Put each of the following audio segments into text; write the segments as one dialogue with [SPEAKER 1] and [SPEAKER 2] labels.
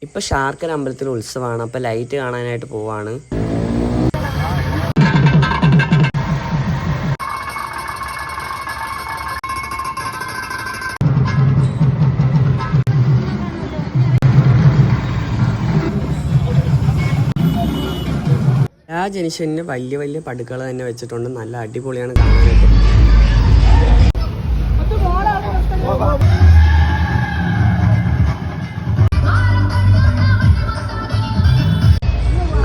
[SPEAKER 1] ഇപ്പോൾ ശാർക്കര അമ്പലത്തിൽ ഉത്സവമാണ്. അപ്പോൾ ലൈറ്റ് കാണാനായിട്ട് പോവാണ്. ആ ജംഗ്ഷനിൽ വലിയ വലിയ പടുക്കൾ തന്നെ വെച്ചിട്ടുണ്ട്. നല്ല അടിപൊളിയാണ് കാണാനായിട്ട്.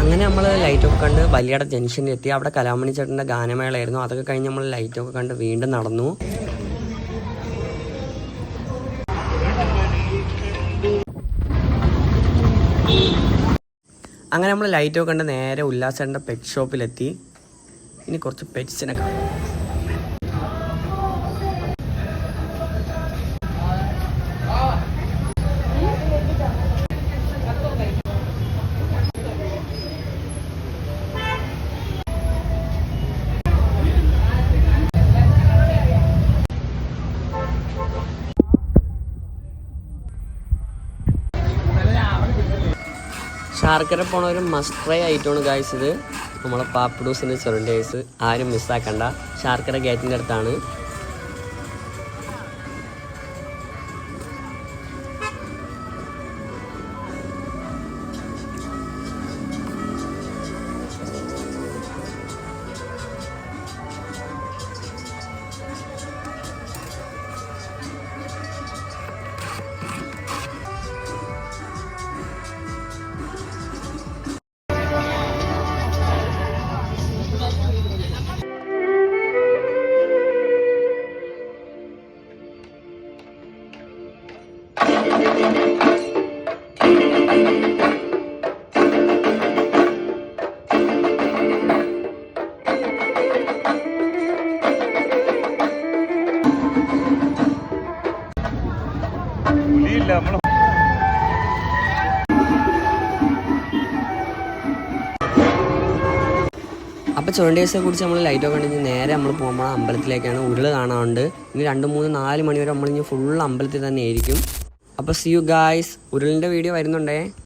[SPEAKER 1] അങ്ങനെ നമ്മൾ ലൈറ്റൊക്കെ കണ്ട് വലിയട ജംഗ്ഷനിൽ എത്തി. അവിടെ കലാമണി ചേട്ടൻ്റെ ഗാനമേളയായിരുന്നു. അതൊക്കെ കഴിഞ്ഞ് നമ്മൾ ലൈറ്റൊക്കെ കണ്ട് വീണ്ടും നടന്നു. അങ്ങനെ നമ്മൾ ലൈറ്റൊക്കെ കണ്ട് നേരെ ഉല്ലാസേട്ടൻ്റെ പെറ്റ് ഷോപ്പിലെത്തി. ഇനി കുറച്ച് പെറ്റ്സിനെ കാണാം. ശാർക്കര പോണ ഒരു മസ്റ്റ് ട്രൈ ആയിട്ടാണ് ഗായ്സ് ഇത്. നമ്മളെ പാപ്പിഡൂസിൻ്റെ ചുരുണ്ടേഴ്സ് ആരും മിസ്സാക്കണ്ട. ശാർക്കര ഗേറ്റിൻ്റെ അടുത്താണ്. അപ്പോൾ ചുരണ്ടേഴ്സിനെ കുറിച്ച് നമ്മൾ ലൈറ്റൊക്കെ കണ്ടിട്ട് നേരെ നമ്മൾ പോകുമ്പോൾ അമ്പലത്തിലേക്കാണ്. ഉരുള് കാണാറുണ്ട്. ഇനി 2, 3, 4 മണി വരെ നമ്മളിനി ഫുൾ അമ്പലത്തിൽ തന്നെ ആയിരിക്കും. അപ്പോൾ സി യു ഗായ്സ്. ഉരുളിൻ്റെ വീഡിയോ വരുന്നുണ്ടേ.